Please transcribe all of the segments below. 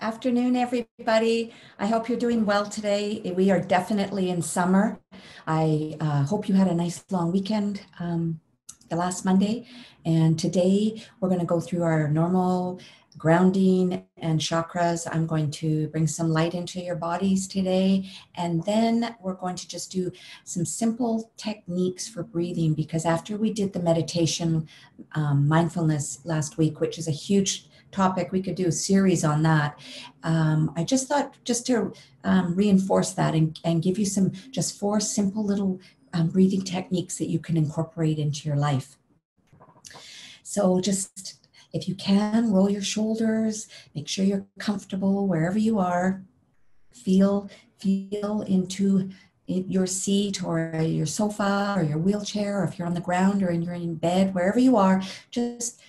Afternoon, everybody. I hope you're doing well today. We are definitely in summer. I hope you had a nice long weekend the last Monday. And today we're going to go through our normal grounding and chakras. I'm going to bring some light into your bodies today. And then we're going to just do some simple techniques for breathing, because after we did the meditation mindfulness last week, which is a huge topic, we could do a series on that. I just thought just to reinforce that and give you some just 4 simple little breathing techniques that you can incorporate into your life. So just, if you can, roll your shoulders, make sure you're comfortable wherever you are. Feel into your seat or your sofa or your wheelchair, or if you're on the ground or you're in bed, wherever you are, just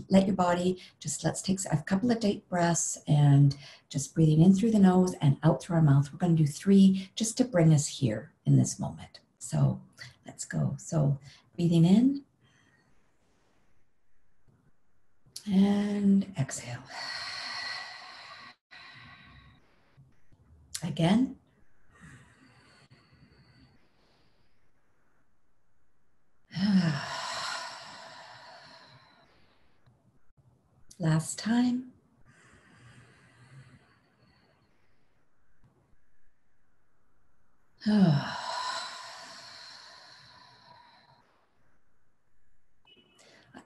let your body, let's take a couple of deep breaths and just breathing in through the nose and out through our mouth. We're going to do 3 just to bring us here in this moment. So let's go. So breathing in and exhale. Again. Last time. I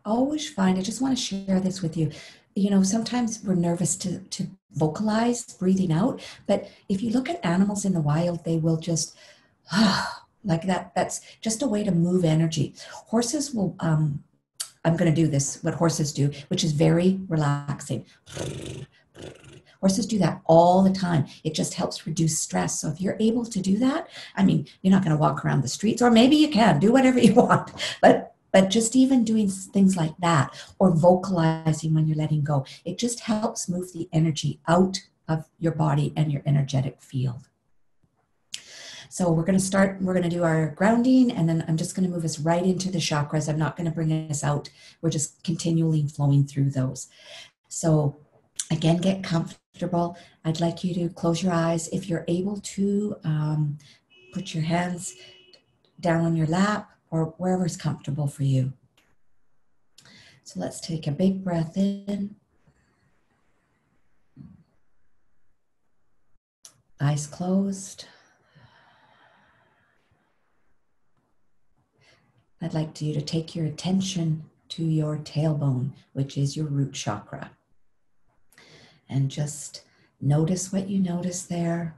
always find, I just want to share this with you. You know, sometimes we're nervous to vocalize breathing out, but if you look at animals in the wild, they will just like that. That's just a way to move energy. Horses will, I'm going to do this, what horses do, which is very relaxing. Horses do that all the time. It just helps reduce stress. So if you're able to do that, I mean, you're not going to walk around the streets, or maybe you can do whatever you want, but just even doing things like that, or vocalizing when you're letting go, it just helps move the energy out of your body and your energetic field. So we're going to do our grounding, and then I'm just going to move us right into the chakras. I'm not going to bring us out. We're just continually flowing through those. So again, get comfortable. I'd like you to close your eyes. If you're able to, put your hands down on your lap or wherever's comfortable for you. So let's take a big breath in. Eyes closed. I'd like you to take your attention to your tailbone, which is your root chakra. And just notice what you notice there.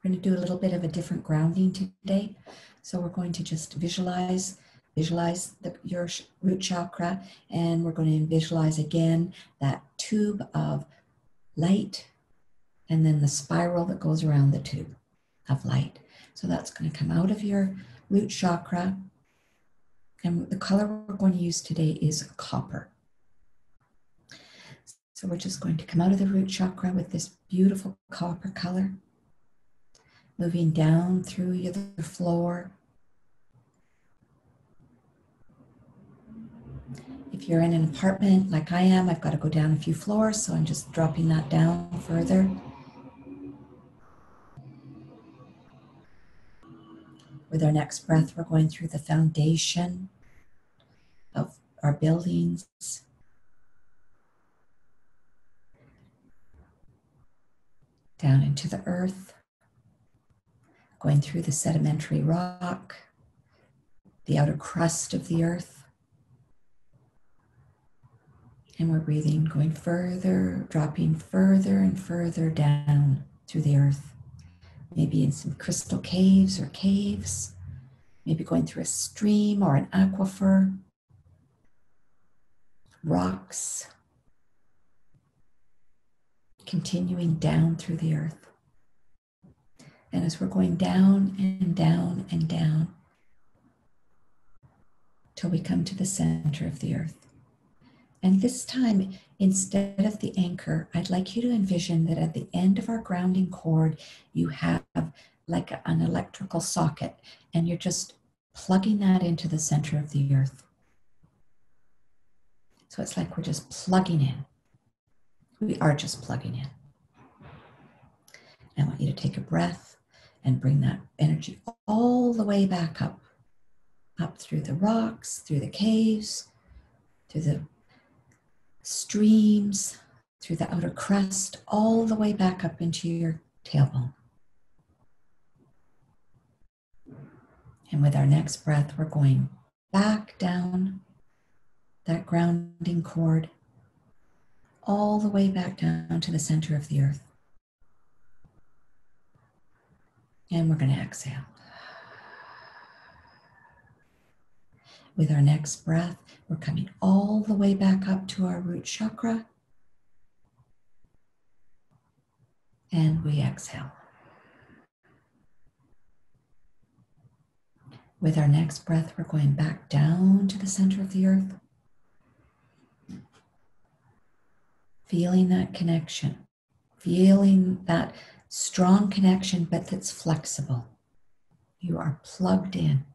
We're going to do a little bit of a different grounding today. So we're going to just visualize your root chakra, and we're going to visualize again that tube of light, and then the spiral that goes around the tube of light. So that's going to come out of your root chakra. And the color we're going to use today is copper. So we're just going to come out of the root chakra with this beautiful copper color, moving down through the floor. If you're in an apartment like I am, I've got to go down a few floors, so I'm just dropping that down further. With our next breath, we're going through the foundation of our buildings. Down into the earth, going through the sedimentary rock, the outer crust of the earth. And we're breathing, going further, dropping further and further down through the earth. Maybe in some crystal caves, maybe going through a stream or an aquifer, rocks, continuing down through the earth. And as we're going down and down and down, till we come to the center of the earth. And this time, instead of the anchor, I'd like you to envision that at the end of our grounding cord, you have like an electrical socket, and you're just plugging that into the center of the earth. So it's like we're just plugging in. We are just plugging in. I want you to take a breath and bring that energy all the way back up through the rocks, through the caves, through the streams, through the outer crust, all the way back up into your tailbone. And with our next breath, we're going back down that grounding cord, all the way back down to the center of the earth. And we're going to exhale. With our next breath, we're coming all the way back up to our root chakra. And we exhale. With our next breath, we're going back down to the center of the earth. Feeling that connection, feeling that strong connection, but that's flexible. You are plugged in.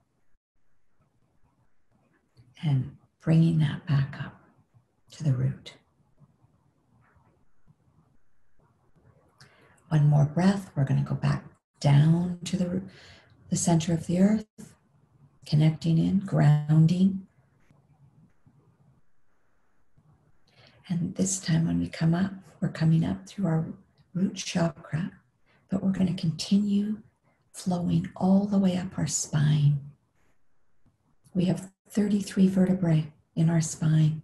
And bringing that back up to the root. One more breath. We're going to go back down to the center of the earth, connecting in, grounding. And this time when we come up, we're coming up through our root chakra, but we're going to continue flowing all the way up our spine. We have 33 vertebrae in our spine.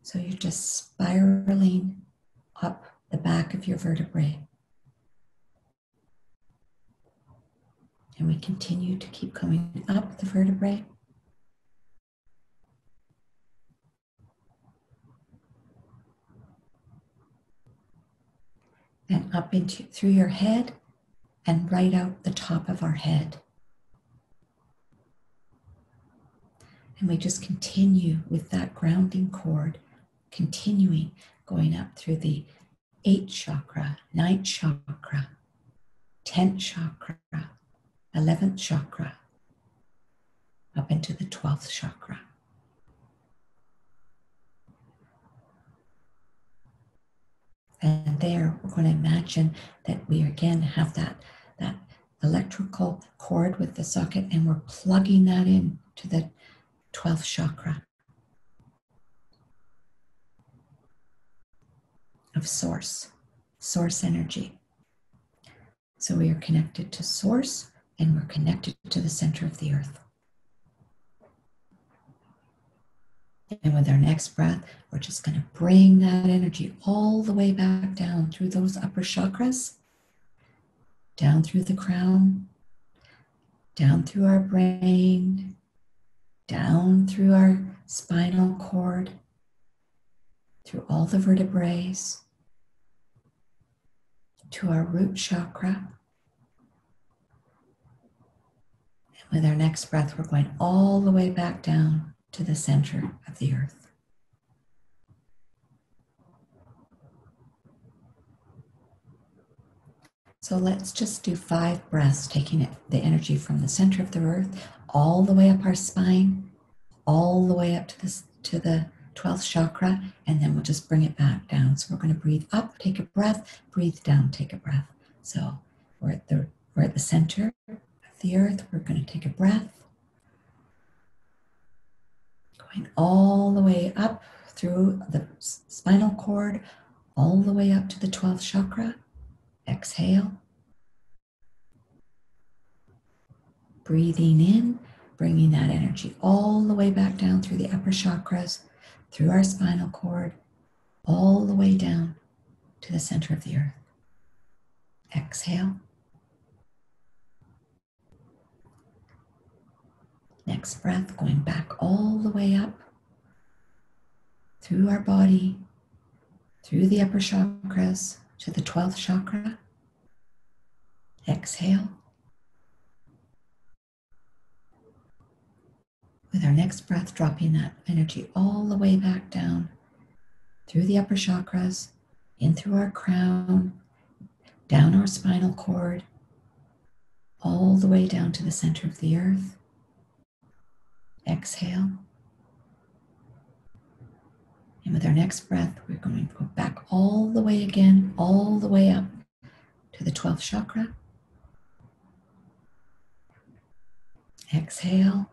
So you're just spiraling up the back of your vertebrae. And we continue to keep going up the vertebrae. And up into through your head and right out the top of our head. And we just continue with that grounding cord, continuing going up through the 8th chakra, 9th chakra, 10th chakra, 11th chakra, up into the 12th chakra. And there we're going to imagine that we again have that electrical cord with the socket, and we're plugging that in to the 12th chakra of source energy. So we are connected to source and we're connected to the center of the earth. And with our next breath, we're just going to bring that energy all the way back down through those upper chakras, down through the crown, down through our brain, down through our spinal cord, through all the vertebrae, to our root chakra. And with our next breath, we're going all the way back down to the center of the earth. So let's just do 5 breaths, taking the energy from the center of the earth all the way up our spine, all the way up to the 12th chakra, and then we'll just bring it back down. So we're going to breathe up, take a breath, breathe down, take a breath. So we're at the center of the earth. We're going to take a breath, going all the way up through the spinal cord, all the way up to the 12th chakra. Exhale. Breathing in, bringing that energy all the way back down through the upper chakras, through our spinal cord, all the way down to the center of the earth. Exhale. Next breath, going back all the way up through our body, through the upper chakras to the 12th chakra. Exhale. With our next breath, dropping that energy all the way back down through the upper chakras, in through our crown, down our spinal cord, all the way down to the center of the earth. exhale. And with our next breath, we're going to go back all the way again, all the way up to the 12th chakra. Exhale.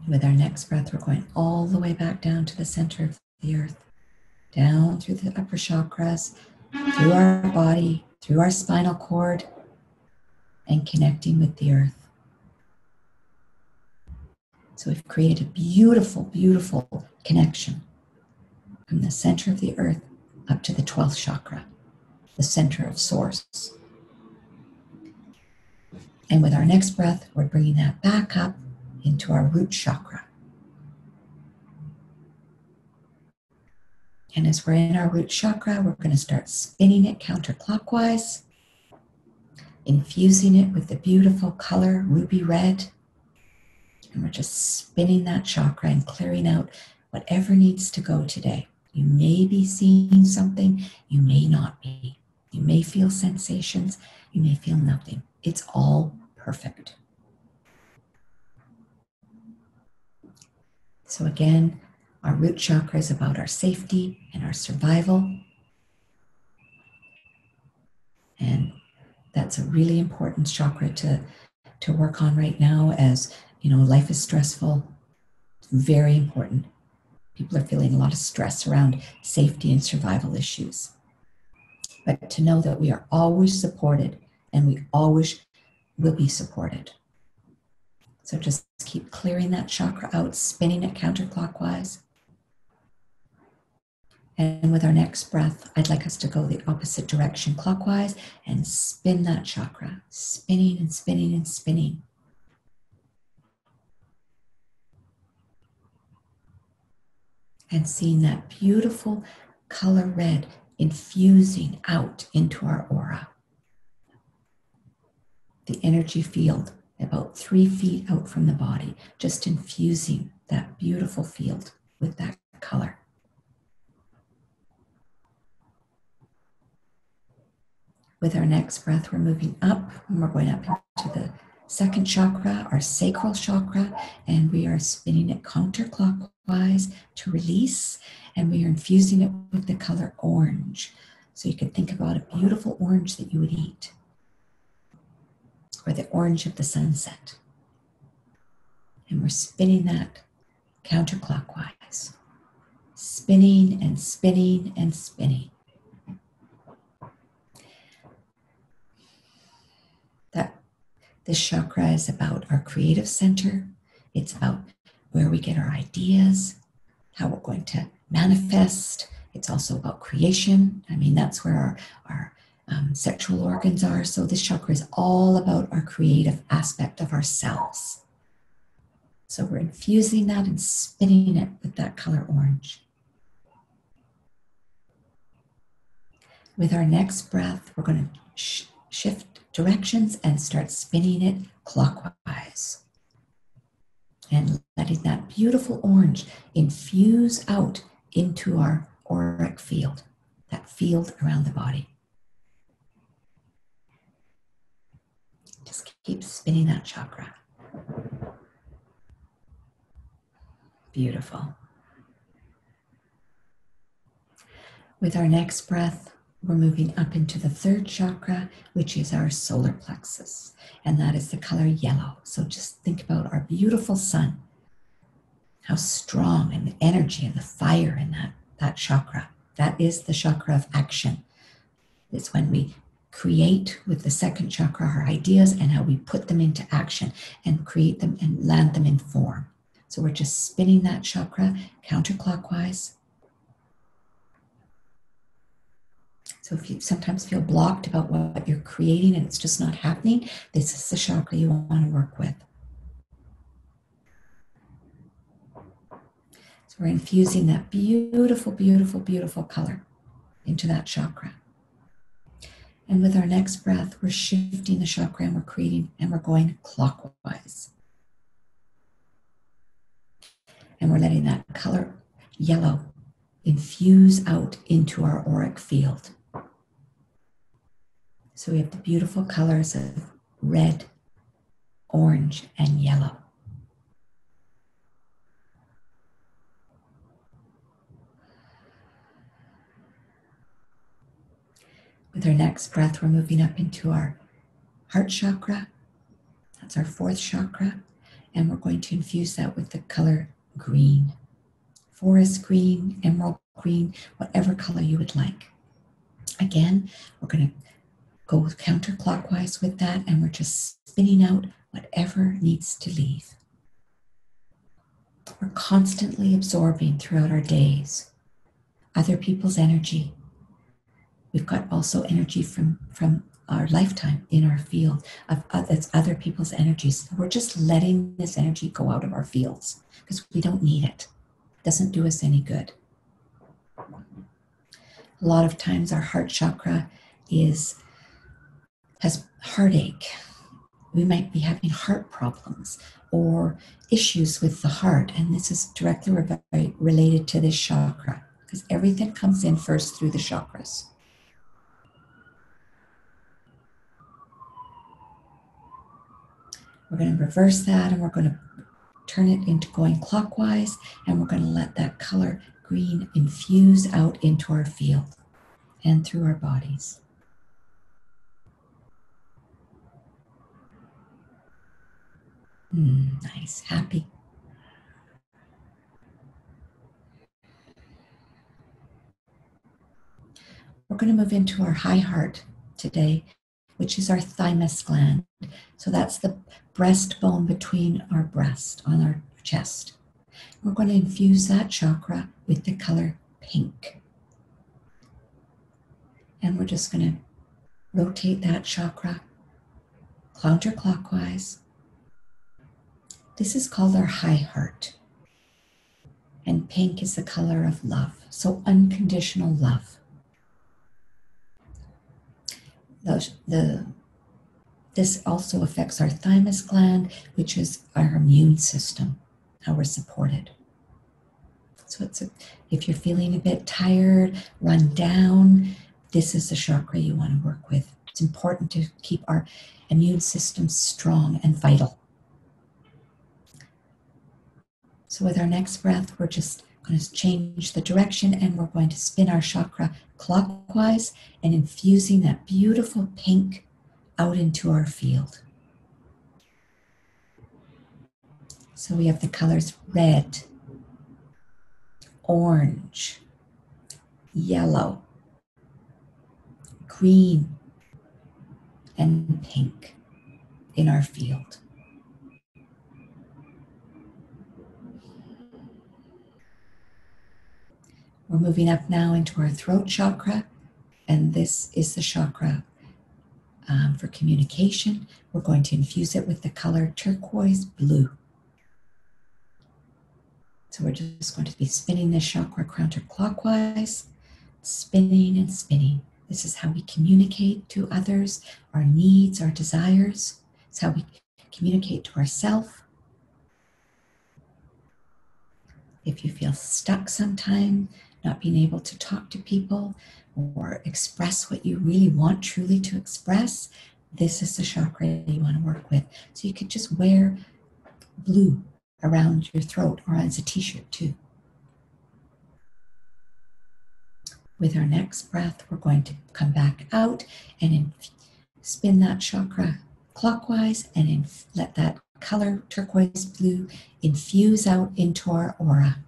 With our next breath, we're going all the way back down to the center of the earth, down through the upper chakras, through our body, through our spinal cord, and connecting with the earth. So we've created a beautiful, beautiful connection from the center of the earth up to the 12th chakra, the center of source. And with our next breath, we're bringing that back up into our root chakra. And as we're in our root chakra, we're going to start spinning it counterclockwise, infusing it with the beautiful color ruby red. And we're just spinning that chakra and clearing out whatever needs to go today. You may be seeing something, you may not be. You may feel sensations, you may feel nothing. It's all perfect. So again, our root chakra is about our safety and our survival. And that's a really important chakra to work on right now, as you know, life is stressful. It's very important. People are feeling a lot of stress around safety and survival issues. But to know that we are always supported and we always will be supported. So just keep clearing that chakra out, spinning it counterclockwise. And with our next breath, I'd like us to go the opposite direction clockwise and spin that chakra, spinning and spinning and spinning. And seeing that beautiful color red infusing out into our aura. The energy field about 3 feet out from the body, just infusing that beautiful field with that color. With our next breath, we're moving up and we're going up into the second chakra, our sacral chakra, and we are spinning it counterclockwise to release, and we are infusing it with the color orange. So you could think about a beautiful orange that you would eat, or the orange of the sunset. And we're spinning that counterclockwise, spinning and spinning and spinning. This chakra is about our creative center. It's about where we get our ideas, how we're going to manifest. It's also about creation. I mean, that's where our sexual organs are. So this chakra is all about our creative aspect of ourselves. So we're infusing that and spinning it with that color orange. With our next breath, we're going to shift directions and start spinning it clockwise. And letting that beautiful orange infuse out into our auric field, that field around the body. Just keep spinning that chakra. Beautiful. With our next breath, we're moving up into the third chakra, which is our solar plexus, and that is the color yellow. So just think about our beautiful sun, how strong, and the energy and the fire in that chakra. That is the chakra of action. It's when we create with the second chakra our ideas and how we put them into action and create them and land them in form. So we're just spinning that chakra counterclockwise. So if you sometimes feel blocked about what you're creating and it's just not happening, this is the chakra you want to work with. So we're infusing that beautiful, beautiful, beautiful color into that chakra. And with our next breath, we're shifting the chakra and we're creating and we're going clockwise. And we're letting that color yellow infuse out into our auric field. So we have the beautiful colors of red, orange, and yellow. With our next breath, we're moving up into our heart chakra. That's our fourth chakra. And we're going to infuse that with the color green. Forest green, emerald green, whatever color you would like. Again, we're going to go counterclockwise with that, and we're just spinning out whatever needs to leave. We're constantly absorbing throughout our days other people's energy. We've got also energy from our lifetime in our field that's other people's energies. We're just letting this energy go out of our fields because we don't need it. It doesn't do us any good. A lot of times our heart chakra has heartache. We might be having heart problems or issues with the heart, and this is directly related to this chakra because everything comes in first through the chakras. We're going to reverse that, and we're going to turn it into going clockwise, and we're going to let that color green infuse out into our field and through our bodies. Nice, happy. We're going to move into our high heart today, which is our thymus gland. So that's the breastbone between our breast, on our chest. We're going to infuse that chakra with the color pink. And we're just going to rotate that chakra counterclockwise. This is called our high heart. And pink is the color of love, so unconditional love. This also affects our thymus gland, which is our immune system, how we're supported. So if you're feeling a bit tired, run down, this is the chakra you want to work with. It's important to keep our immune system strong and vital. So with our next breath, we're just going to change the direction, and we're going to spin our chakra clockwise and infusing that beautiful pink out into our field. So we have the colors red, orange, yellow, green, and pink in our field. We're moving up now into our throat chakra, and this is the chakra for communication. We're going to infuse it with the color turquoise blue. So we're just going to be spinning this chakra counterclockwise, spinning and spinning. This is how we communicate to others, our needs, our desires. It's how we communicate to ourselves. If you feel stuck sometime, not being able to talk to people or express what you really want truly to express, this is the chakra you want to work with. So you could just wear blue around your throat or as a t-shirt too. With our next breath, we're going to come back out and spin that chakra clockwise and let that color turquoise blue infuse out into our aura.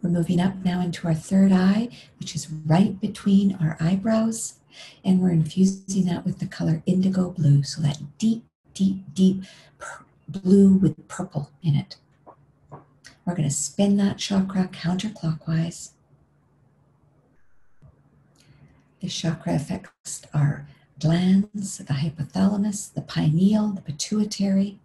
We're moving up now into our third eye, which is right between our eyebrows, and we're infusing that with the color indigo blue, so that deep, deep, deep blue with purple in it. We're going to spin that chakra counterclockwise. This chakra affects our glands, the hypothalamus, the pineal, the pituitary.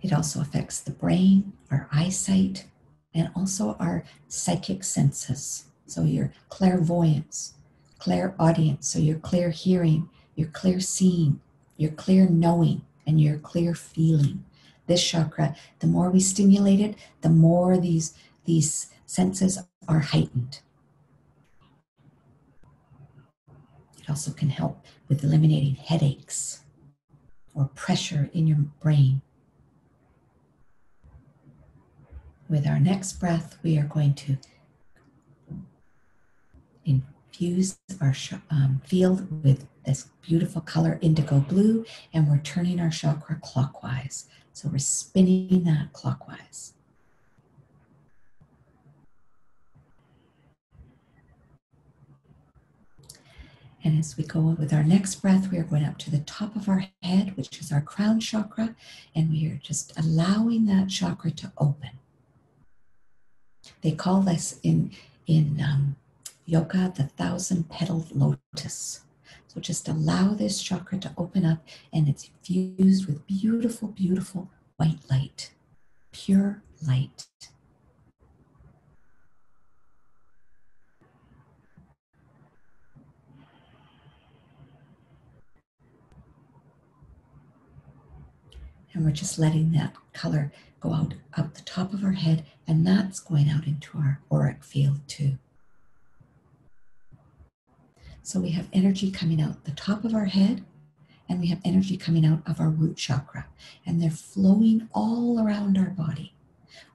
It also affects the brain, our eyesight, and also our psychic senses. So your clairvoyance, clairaudience, so your clear hearing, your clear seeing, your clear knowing, and your clear feeling. This chakra, the more we stimulate it, the more these senses are heightened. It also can help with eliminating headaches or pressure in your brain. With our next breath, we are going to infuse our field with this beautiful color indigo blue, and we're turning our chakra clockwise. So we're spinning that clockwise. And as we go with our next breath, we are going up to the top of our head, which is our crown chakra, and we are just allowing that chakra to open. They call this in yoga the 1,000-petaled lotus. So just allow this chakra to open up, and it's infused with beautiful, beautiful white light, pure light. And we're just letting that color go out up the top of our head, and that's going out into our auric field too. So we have energy coming out the top of our head, and we have energy coming out of our root chakra, and they're flowing all around our body.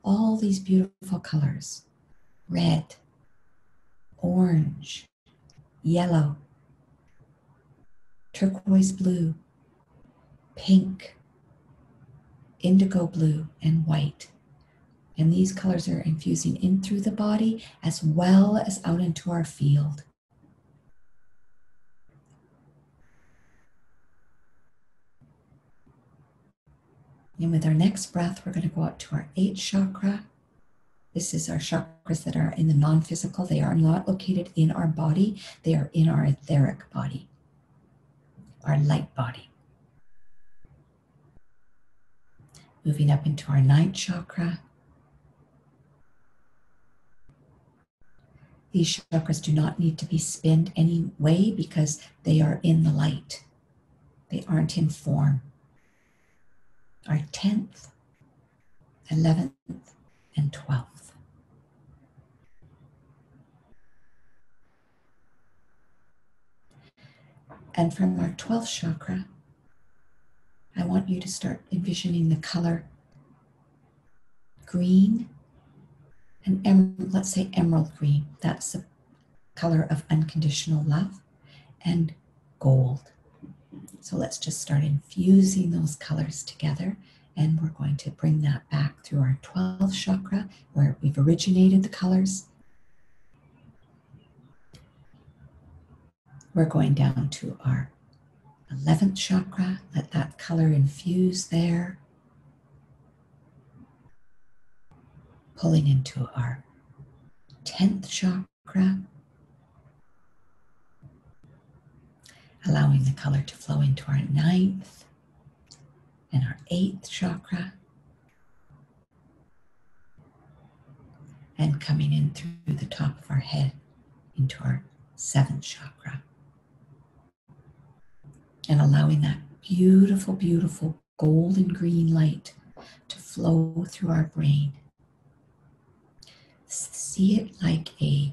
All these beautiful colors: red, orange, yellow, turquoise blue, pink, indigo blue, and white. And these colors are infusing in through the body as well as out into our field. And with our next breath, we're going to go up to our 8th chakra. This is our chakras that are in the non-physical. They are not located in our body. They are in our etheric body, our light body. Moving up into our 9th chakra. These chakras do not need to be spinned any way because they are in the light. They aren't in form. Our 10th, 11th, and 12th. And from our 12th chakra, I want you to start envisioning the color green and let's say emerald green. That's the color of unconditional love, and gold. So let's just start infusing those colors together, and we're going to bring that back through our 12th chakra where we've originated the colors. We're going down to our 11th chakra, let that color infuse there. Pulling into our 10th chakra, allowing the color to flow into our 9th and our 8th chakra, and coming in through the top of our head into our 7th chakra, and allowing that beautiful, beautiful golden green light to flow through our brain. See it like a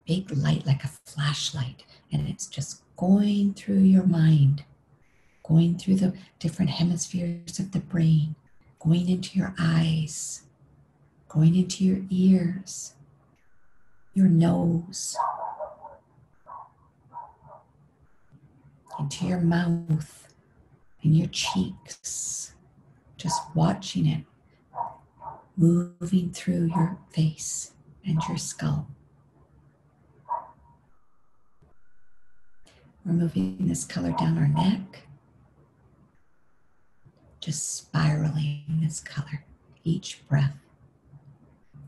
big light, like a flashlight, and it's just going through your mind, going through the different hemispheres of the brain, going into your eyes, going into your ears, your nose, into your mouth and your cheeks, just watching it moving through your face and your skull. We're moving this color down our neck, just spiraling this color each breath.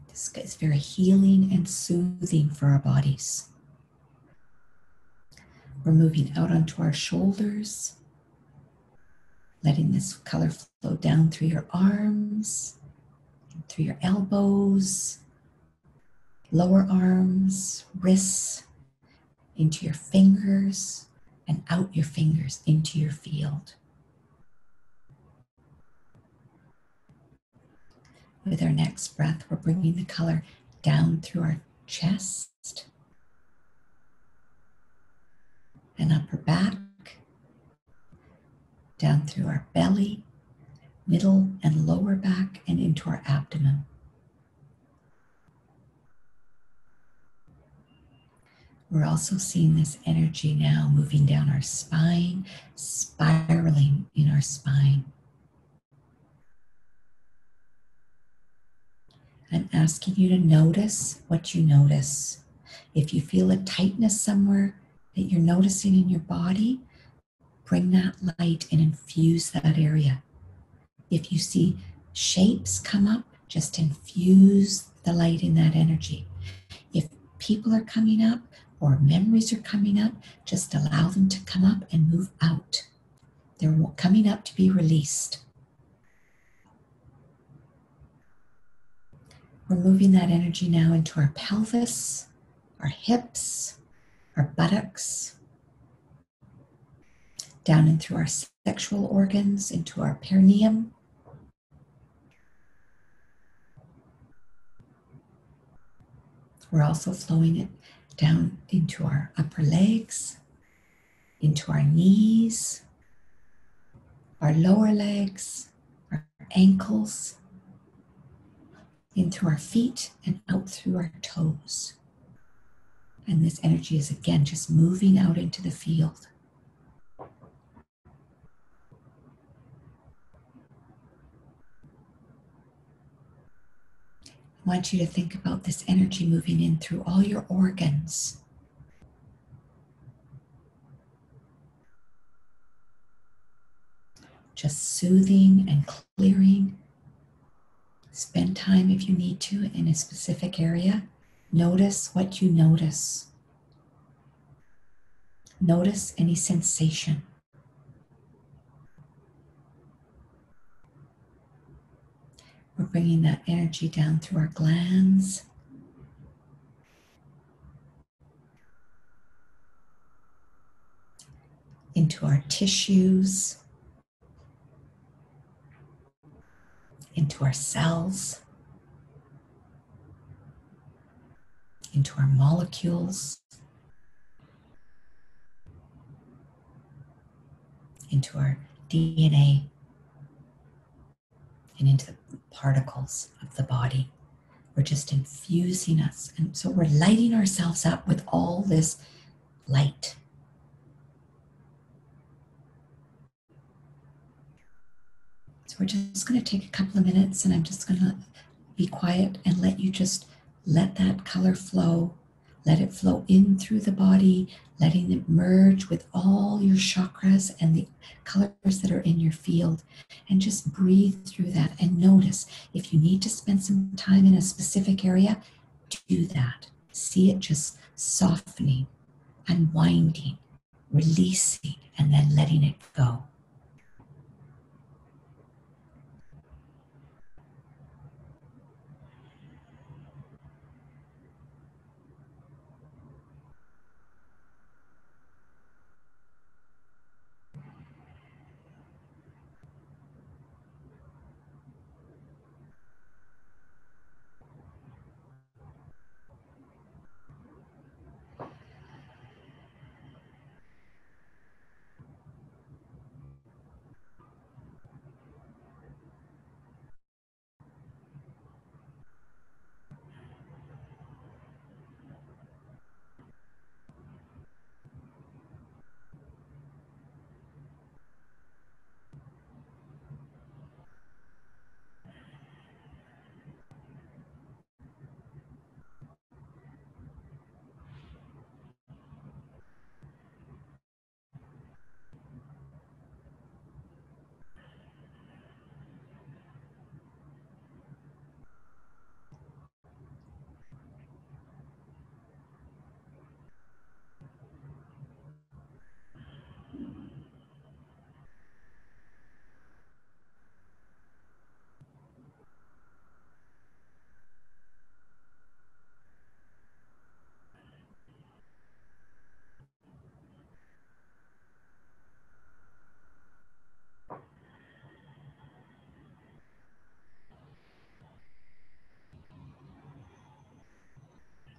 This is very healing and soothing for our bodies. We're moving out onto our shoulders, letting this color flow down through your arms, through your elbows, lower arms, wrists, into your fingers, and out your fingers into your field. With our next breath, we're bringing the color down through our chest, and upper back, down through our belly, middle and lower back, and into our abdomen. We're also seeing this energy now moving down our spine, spiraling in our spine. I'm asking you to notice what you notice. If you feel a tightness somewhere that you're noticing in your body, bring that light and infuse that area. If you see shapes come up, just infuse the light in that energy. If people are coming up or memories are coming up, just allow them to come up and move out. They're coming up to be released. We're moving that energy now into our pelvis, our hips, our buttocks, down and through our sexual organs, into our perineum. We're also flowing it down into our upper legs, into our knees, our lower legs, our ankles, into our feet and out through our toes. And this energy is again just moving out into the field. I want you to think about this energy moving in through all your organs. Just soothing and clearing. Spend time if you need to in a specific area. Notice what you notice. Notice any sensation. We're bringing that energy down through our glands, into our tissues, into our cells, into our molecules, into our DNA, and into the particles of the body. We're just infusing us. And so we're lighting ourselves up with all this light. So we're just going to take a couple of minutes, and I'm just going to be quiet and let you just let that color flow. Let it flow in through the body, letting it merge with all your chakras and the colors that are in your field. And just breathe through that and notice. If you need to spend some time in a specific area, do that. See it just softening, unwinding, releasing, and then letting it go.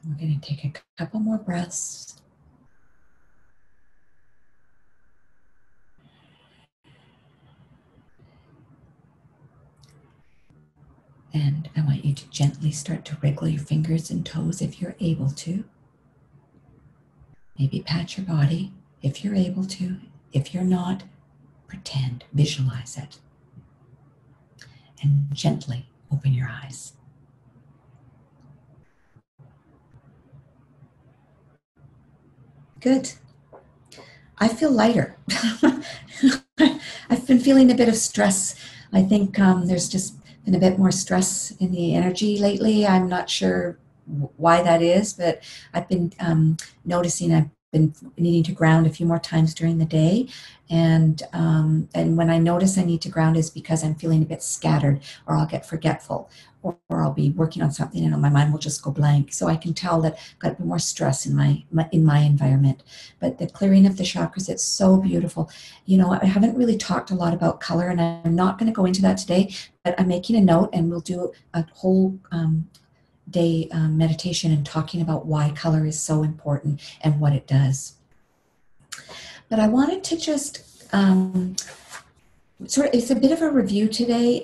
We're going to take a couple more breaths. And I want you to gently start to wriggle your fingers and toes if you're able to. Maybe pat your body if you're able to. If you're not, pretend, visualize it. And gently open your eyes. Good. I feel lighter. I've been feeling a bit of stress. I think there's just been a bit more stress in the energy lately. I'm not sure why that is, but I've been noticing I've been needing to ground a few more times during the day. And when I notice I need to ground is because I'm feeling a bit scattered, or I'll get forgetful, or I'll be working on something and my mind will just go blank. So I can tell that I've got a bit more stress in my environment. But the clearing of the chakras, it's so beautiful. You know, I haven't really talked a lot about color, and I'm not going to go into that today, but I'm making a note, and we'll do a whole day meditation and talking about why color is so important and what it does. But I wanted to just it's a bit of a review today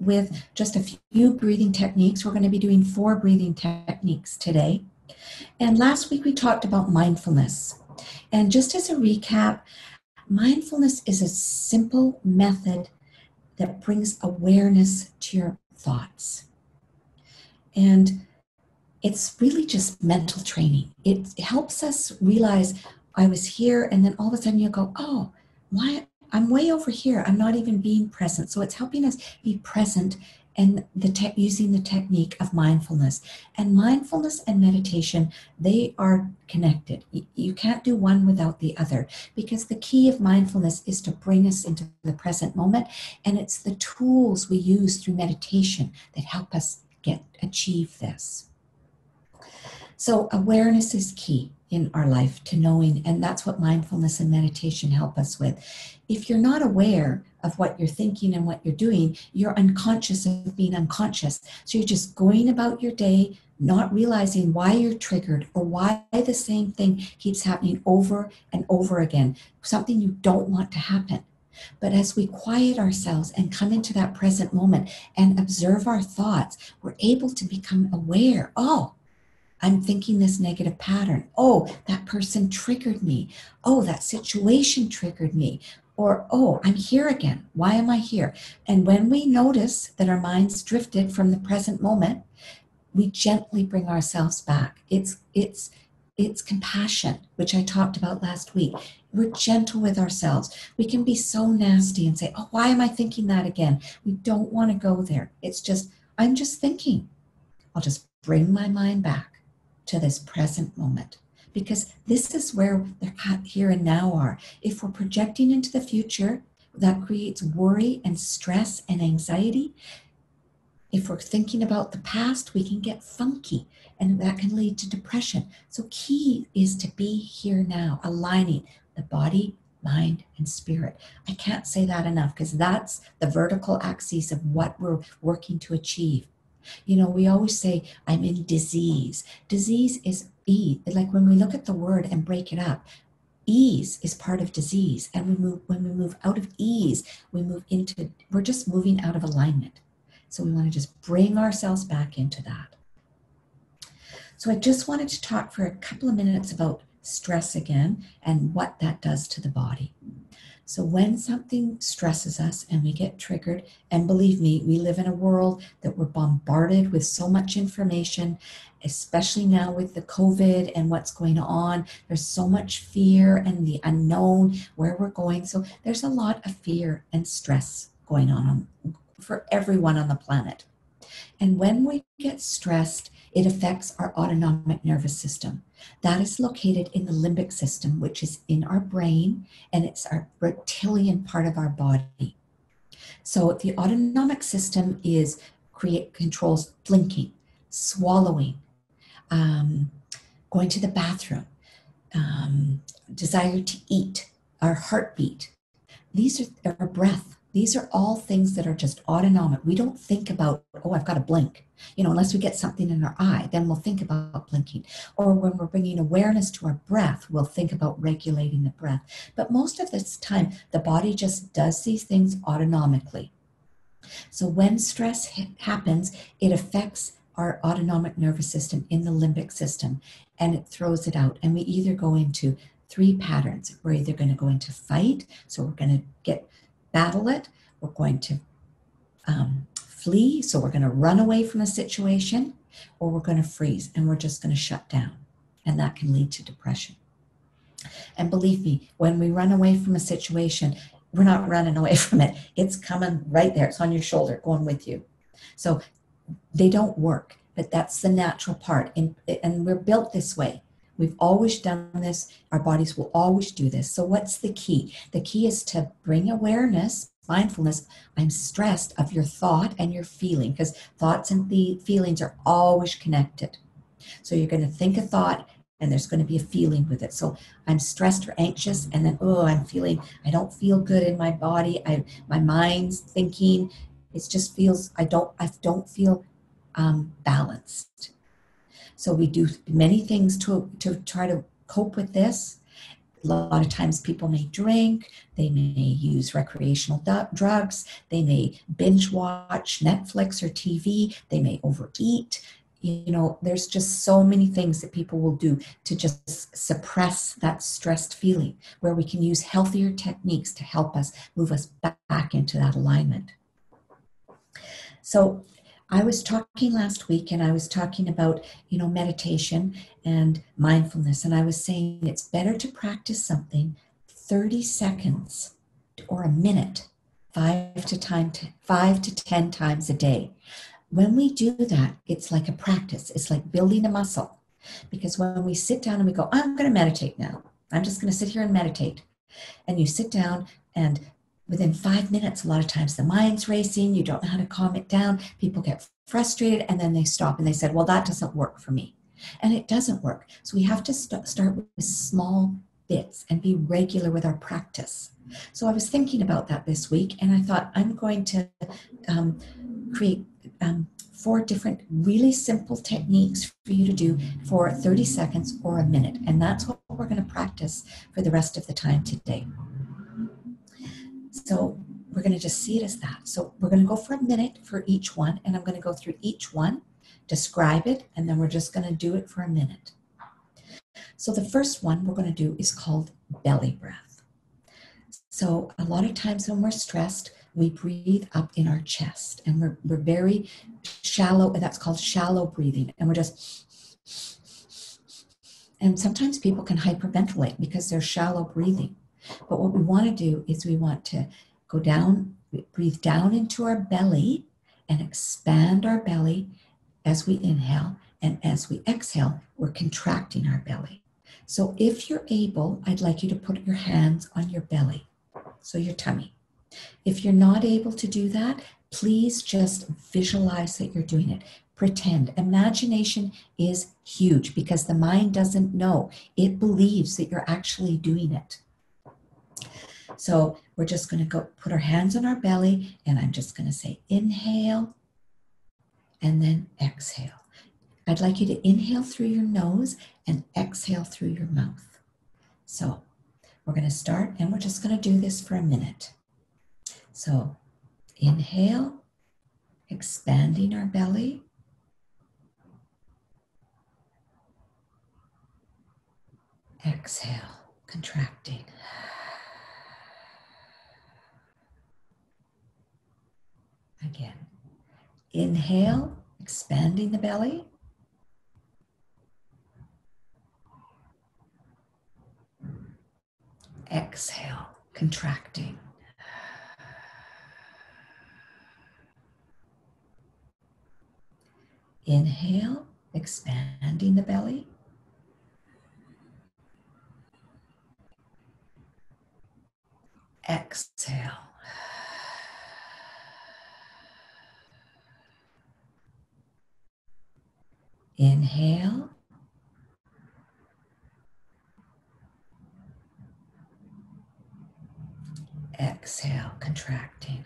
with just a few breathing techniques. We're going to be doing 4 breathing techniques today. And last week we talked about mindfulness. And just as a recap, mindfulness is a simple method that brings awareness to your thoughts. And it's really just mental training. It helps us realize I was here, and then all of a sudden you go, oh, why? I'm way over here. I'm not even being present. So it's helping us be present, and using the technique of mindfulness. And mindfulness and meditation, they are connected. You can't do one without the other, because the key of mindfulness is to bring us into the present moment. And it's the tools we use through meditation that help us achieve this. So awareness is key in our life to knowing, and that's what mindfulness and meditation help us with. If you're not aware of what you're thinking and what you're doing, you're unconscious of being unconscious. So you're just going about your day, not realizing why you're triggered or why the same thing keeps happening over and over again, something you don't want to happen. But as we quiet ourselves and come into that present moment and observe our thoughts, we're able to become aware. Oh, I'm thinking this negative pattern. Oh, that person triggered me. Oh, that situation triggered me. Or, oh, I'm here again. Why am I here? And when we notice that our minds drifted from the present moment, we gently bring ourselves back. It's compassion, which I talked about last week. We're gentle with ourselves. We can be so nasty and say, oh, why am I thinking that again? We don't want to go there. It's just, I'm just thinking. I'll just bring my mind back to this present moment, because this is where the here and now are. If we're projecting into the future, that creates worry and stress and anxiety. If we're thinking about the past, we can get funky, and that can lead to depression. So key is to be here now, aligning the body, mind, and spirit. I can't say that enough, because that's the vertical axis of what we're working to achieve. You know, we always say, I'm in disease. Disease is ease. Like when we look at the word and break it up, ease is part of disease. And when we move out of ease, we're just moving out of alignment. So we want to just bring ourselves back into that. So I just wanted to talk for a couple of minutes about stress again and what that does to the body. So when something stresses us and we get triggered, and believe me, we live in a world that we're bombarded with so much information, especially now with the COVID and what's going on. There's so much fear and the unknown, where we're going. So there's a lot of fear and stress going on for everyone on the planet. And when we get stressed, it affects our autonomic nervous system. That is located in the limbic system, which is in our brain, and it's our reptilian part of our body. So the autonomic system controls blinking, swallowing, going to the bathroom, desire to eat, our heartbeat. These are our breath. These are all things that are just autonomic. We don't think about, oh, I've got to blink. You know, unless we get something in our eye, then we'll think about blinking. Or when we're bringing awareness to our breath, we'll think about regulating the breath. But most of this time, the body just does these things autonomically. So when stress happens, it affects our autonomic nervous system in the limbic system, and it throws it out. And we either go into three patterns. We're either going to go into fight, so we're going to battle it. We're going to flee, so we're going to run away from a situation, or we're going to freeze, and we're just going to shut down. And that can lead to depression. And believe me, when we run away from a situation, we're not running away from it. It's coming right there. It's on your shoulder, going with you. So they don't work, but that's the natural part. And we're built this way. We've always done this. Our bodies will always do this. So what's the key? The key is to bring awareness, mindfulness. I'm stressed of your thought and your feeling, because thoughts and the feelings are always connected. So you're going to think a thought, and there's going to be a feeling with it. So I'm stressed or anxious, and then, I don't feel good in my body. My mind's thinking, it just feels, I don't feel balanced. So we do many things to try to cope with this. A lot of times people may drink, they may use recreational drugs, they may binge watch Netflix or TV, they may overeat. There's just so many things that people will do to just suppress that stressed feeling, where we can use healthier techniques to help us move us back into that alignment. So I was talking last week, and I was talking about, meditation and mindfulness. And I was saying it's better to practice something 30 seconds or a minute, 5 to 10 times a day. When we do that, it's like a practice. It's like building a muscle. Because when we sit down and we go, I'm going to meditate now. I'm just going to sit here and meditate. And you sit down, and within 5 minutes, a lot of times the mind's racing. You don't know how to calm it down. People get frustrated, and then they stop and they said, well, that doesn't work for me. And it doesn't work. So we have to start with small bits and be regular with our practice. So I was thinking about that this week, and I thought I'm going to create 4 different really simple techniques for you to do for 30 seconds or a minute. And that's what we're going to practice for the rest of the time today. So we're going to just see it as that. So we're going to go for a minute for each one, and I'm going to go through each one, describe it, and then we're just going to do it for a minute. So the first one we're going to do is called belly breath. So a lot of times when we're stressed, we breathe up in our chest, and we're very shallow, and that's called shallow breathing. And we're just, and sometimes people can hyperventilate because they're shallow breathing. But what we want to do is we want to go down, breathe down into our belly and expand our belly as we inhale. And as we exhale, we're contracting our belly. So if you're able, I'd like you to put your hands on your belly, so your tummy. If you're not able to do that, please just visualize that you're doing it. Pretend. Imagination is huge because the mind doesn't know. It believes that you're actually doing it. So we're just going to go put our hands on our belly, and I'm just going to say inhale and then exhale. I'd like you to inhale through your nose and exhale through your mouth. So we're going to start, and we're just going to do this for a minute. So inhale, expanding our belly. Exhale, contracting. Again, inhale, expanding the belly. Exhale, contracting. Inhale, expanding the belly. Exhale. Inhale. Exhale, contracting.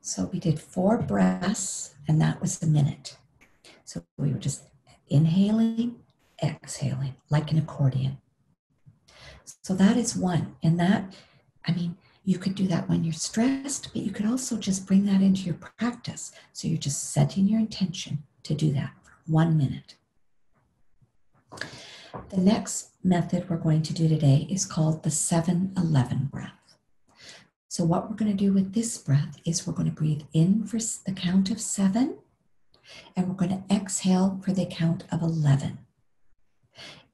So we did 4 breaths, and that was a minute. So we were just inhaling, exhaling, like an accordion. So that is one. And that, I mean, you could do that when you're stressed, but you could also just bring that into your practice. So you're just setting your intention to do that for 1 minute. The next method we're going to do today is called the 7-11 breath. So what we're going to do with this breath is we're going to breathe in for the count of 7, and we're going to exhale for the count of 11.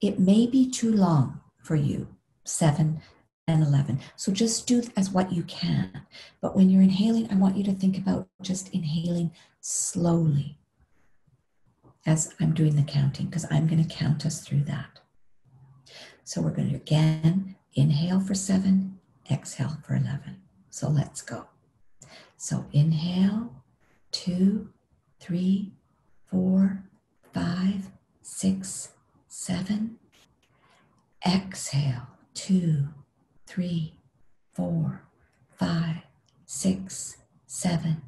It may be too long for you, 7 and 11. So just do as what you can. But when you're inhaling, I want you to think about just inhaling slowly as I'm doing the counting, because I'm going to count us through that. So we're going to again inhale for 7, exhale for 11. So let's go. So inhale, 2, 3, 4, 5, 6, 7. Exhale, 2, 3, 4, 5, 6, 7,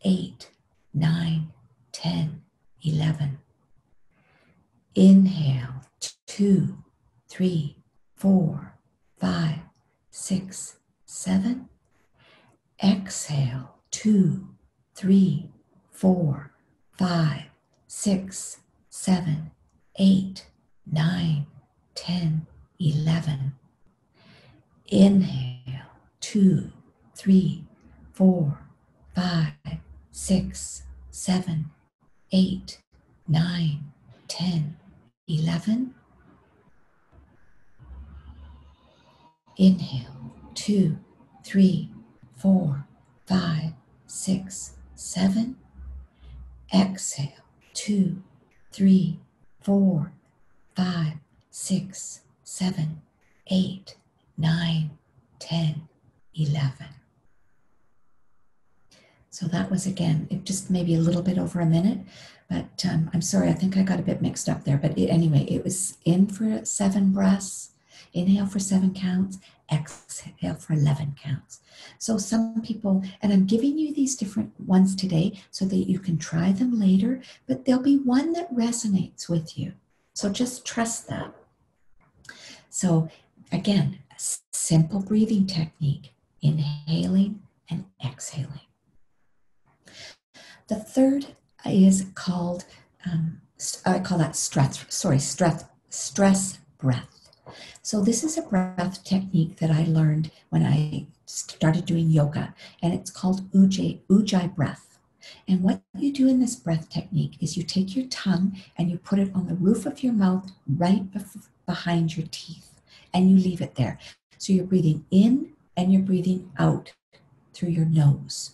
8, 9, 10, 11. Inhale, 2, 3, 4, 5, 6, 7. Exhale, 2, 3, 4, 5, 6, 7, 8, 9, 10, 11. Inhale, 2, 3, 4, 5, 6, 7, 8, 9, 10, 11. Inhale, 2, 3, 4, 5, 6, 7. Exhale, 2, 3, 4, 5, 6, 7, 8, 9, 10, 11. So that was, again, it just maybe a little bit over a minute, but I'm sorry, I think I got a bit mixed up there. But anyway, it was in for 7 breaths, inhale for 7 counts, exhale for 11 counts. So some people, and I'm giving you these different ones today so that you can try them later, but there'll be one that resonates with you. So just trust that. So again, a simple breathing technique, inhaling and exhaling. The third is called, I call that stress breath. So this is a breath technique that I learned when I started doing yoga, and it's called Ujjayi breath. And what you do in this breath technique is you take your tongue and you put it on the roof of your mouth right behind your teeth, and you leave it there. So you're breathing in and you're breathing out through your nose.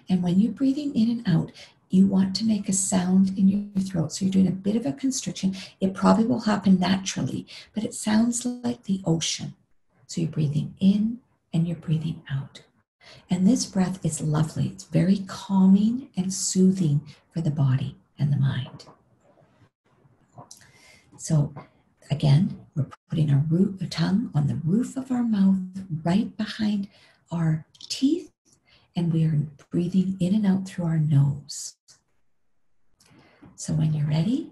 And when you're breathing in and out, you want to make a sound in your throat. So you're doing a bit of a constriction. It probably will happen naturally, but it sounds like the ocean. So you're breathing in and you're breathing out. And this breath is lovely. It's very calming and soothing for the body and the mind. So again, we're putting our tongue on the roof of our mouth, right behind our teeth, and we are breathing in and out through our nose. So when you're ready,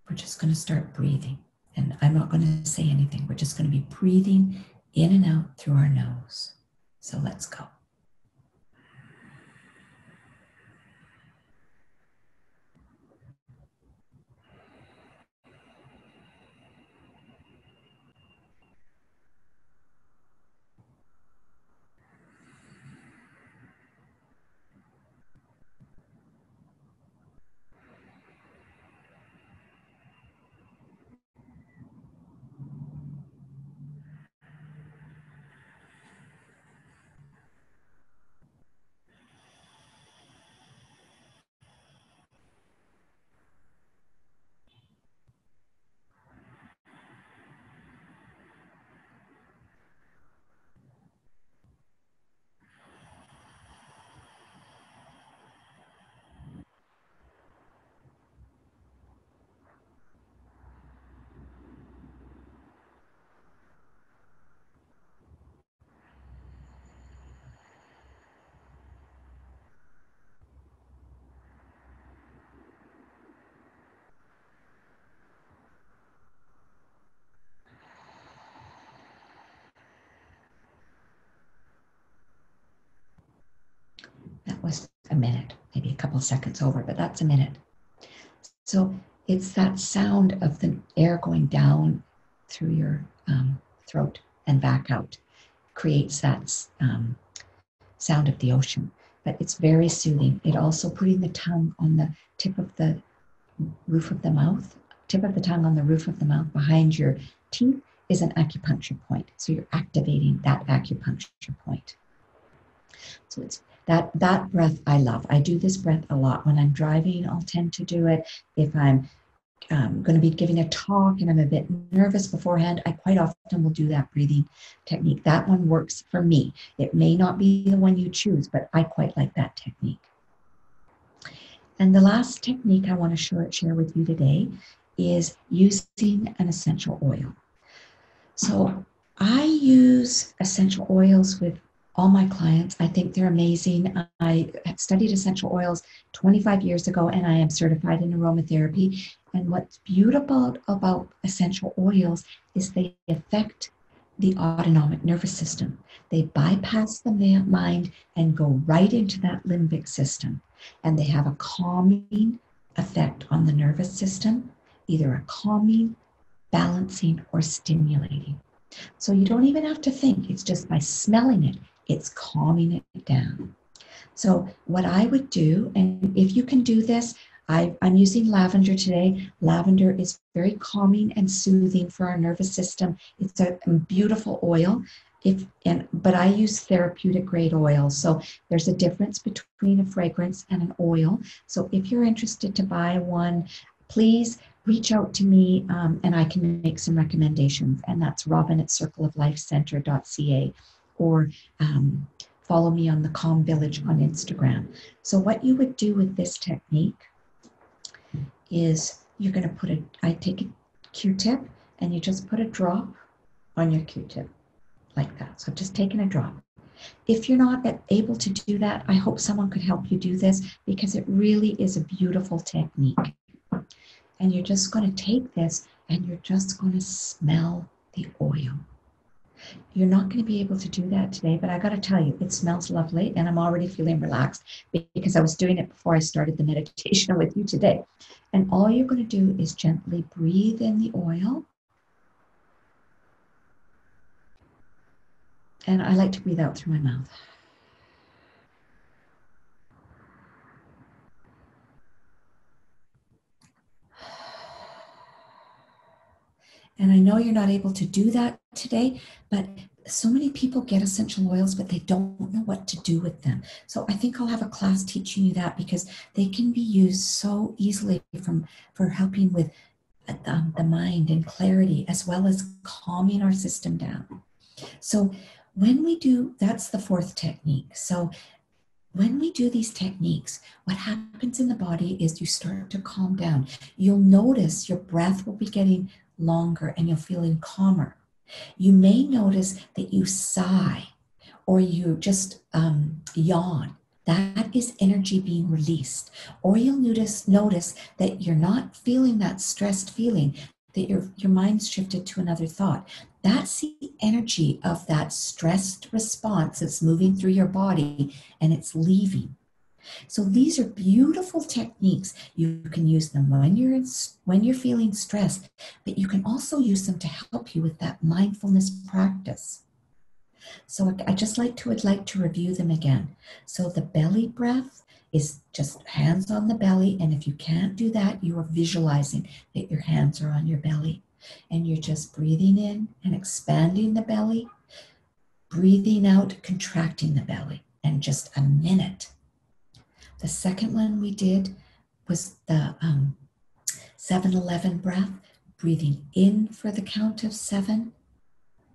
we're just going to start breathing. And I'm not going to say anything. We're just going to be breathing in and out through our nose. So let's go. a minute, maybe a couple seconds over, but that's a minute. So it's that sound of the air going down through your throat and back out, creates that sound of the ocean. But it's very soothing. It also putting the tongue on the tip of the roof of the mouth, tip of the tongue on the roof of the mouth behind your teeth is an acupuncture point. So you're activating that acupuncture point. So it's that breath I love. I do this breath a lot. When I'm driving, I'll tend to do it. If I'm going to be giving a talk and I'm a bit nervous beforehand, I quite often will do that breathing technique. That one works for me. It may not be the one you choose, but I quite like that technique. And the last technique I want to share with you today is using an essential oil. So I use essential oils with all my clients. I think they're amazing. I studied essential oils 25 years ago, and I am certified in aromatherapy. And what's beautiful about essential oils is they affect the autonomic nervous system. They bypass the mind and go right into that limbic system. And they have a calming effect on the nervous system, either a calming, balancing, or stimulating. So you don't even have to think. It's just by smelling it, it's calming it down. So what I would do, and if you can do this, I'm using lavender today. Lavender is very calming and soothing for our nervous system. It's a beautiful oil. But I use therapeutic grade oil. So there's a difference between a fragrance and an oil. So if you're interested to buy one, please reach out to me and I can make some recommendations. And that's Robyn at circleoflifecenter.ca, or follow me on the Calm Village on Instagram. So what you would do with this technique is you're going to I take a Q-tip and you just put a drop on your Q-tip like that. So just taking a drop. If you're not able to do that, I hope someone could help you do this, because it really is a beautiful technique. And you're just going to take this and you're just going to smell the oil. You're not going to be able to do that today, but I got to tell you, it smells lovely, and I'm already feeling relaxed because I was doing it before I started the meditation with you today. And all you're going to do is gently breathe in the oil. And I like to breathe out through my mouth. And I know you're not able to do that today, but so many people get essential oils, but they don't know what to do with them. So I think I'll have a class teaching you that, because they can be used so easily for helping with the mind and clarity, as well as calming our system down. So when we do, that's the fourth technique. So when we do these techniques, what happens in the body is you start to calm down. You'll notice your breath will be getting longer and you're feeling calmer. You may notice that you sigh or you just yawn. That is energy being released. Or you'll notice that you're not feeling that stressed feeling, that your mind's shifted to another thought. That's the energy of that stressed response that's moving through your body and it's leaving. So these are beautiful techniques. You can use them when you're feeling stressed, but you can also use them to help you with that mindfulness practice. So would like to review them again. So the belly breath is just hands on the belly. And if you can't do that, you are visualizing that your hands are on your belly. And you're just breathing in and expanding the belly, breathing out, contracting the belly, and just a minute. The second one we did was the 7-11 breath, breathing in for the count of 7,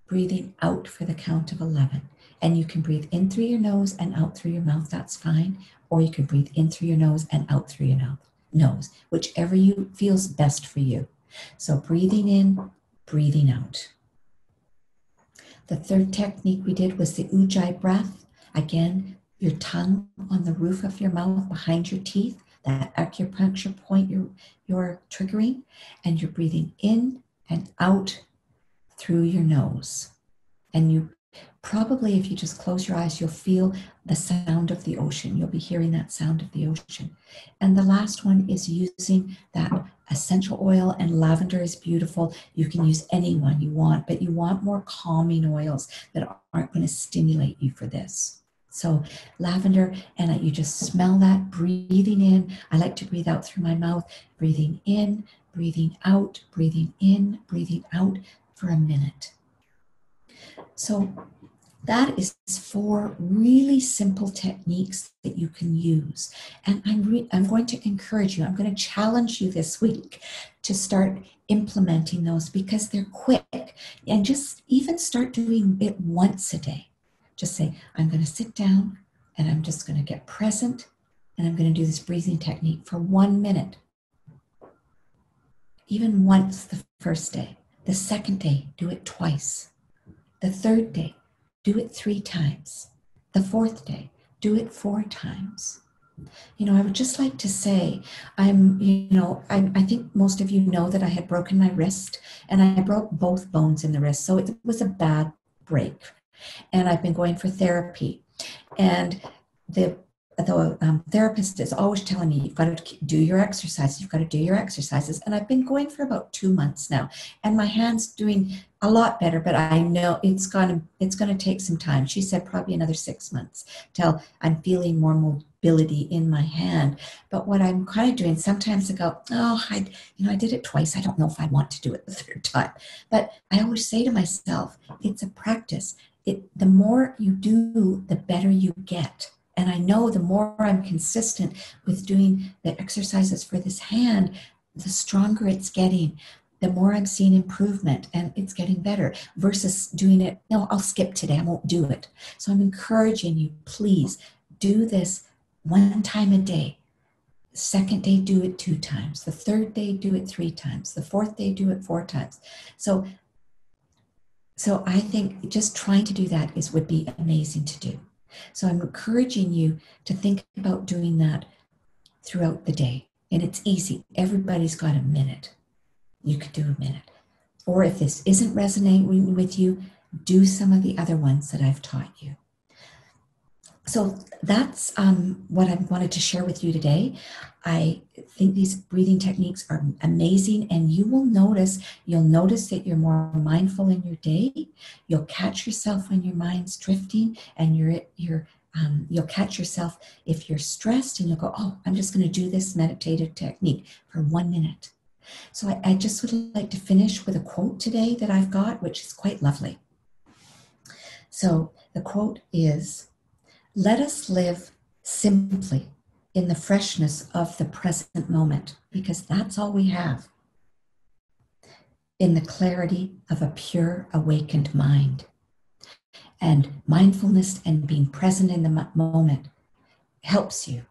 breathing out for the count of 11. And you can breathe in through your nose and out through your mouth, that's fine. Or you can breathe in through your nose and out through your nose, whichever feels best for you. So breathing in, breathing out. The third technique we did was the Ujjayi breath. Again, your tongue on the roof of your mouth behind your teeth, that acupuncture point you're triggering, and you're breathing in and out through your nose. And you Probably if you just close your eyes, you'll feel the sound of the ocean. You'll be hearing that sound of the ocean. And the last one is using that essential oil, and lavender is beautiful. You can use any one you want, but you want more calming oils that aren't going to stimulate you for this. So lavender, and you just smell that, breathing in. I like to breathe out through my mouth, breathing in, breathing out, breathing in, breathing out for a minute. So that is 4 really simple techniques that you can use. And I'm going to encourage you, I'm going to challenge you this week to start implementing those because they're quick. And just even start doing it once a day. Just say, I'm going to sit down and I'm just going to get present and I'm going to do this breathing technique for 1 minute. Even once the first day. The second day, do it twice. The third day, do it 3 times. The fourth day, do it 4 times. I would just like to say, I think most of you know that I had broken my wrist and I broke both bones in the wrist. So it was a bad break. And I've been going for therapy. And the therapist is always telling me, you've got to do your exercises. You've got to do your exercises. And I've been going for about 2 months now. And my hand's doing a lot better, but I know it's going to take some time. She said probably another 6 months till I'm feeling more mobility in my hand. But what I'm kind of doing, sometimes I go, I did it twice. I don't know if I want to do it the 3rd time. But I always say to myself, it's a practice. The more you do, the better you get. And I know the more I'm consistent with doing the exercises for this hand, the stronger it's getting, the more I'm seeing improvement and it's getting better versus doing it, no, I'll skip today, I won't do it. So I'm encouraging you, please do this 1 time a day. The 2nd day, do it 2 times. The 3rd day, do it 3 times. The 4th day, do it 4 times. So I think just trying to do that would be amazing to do. So I'm encouraging you to think about doing that throughout the day. And it's easy. Everybody's got a minute. You could do a minute. Or if this isn't resonating with you, do some of the other ones that I've taught you. So that's what I wanted to share with you today. I think these breathing techniques are amazing, and you'll notice that you're more mindful in your day. You'll catch yourself when your mind's drifting, and you'll catch yourself if you're stressed, and you'll go, I'm just going to do this meditative technique for 1 minute. So I just would like to finish with a quote today that I've got, which is quite lovely. So the quote is, "Let us live simply in the freshness of the present moment, because that's all we have. In the clarity of a pure, awakened mind." And mindfulness and being present in the moment helps you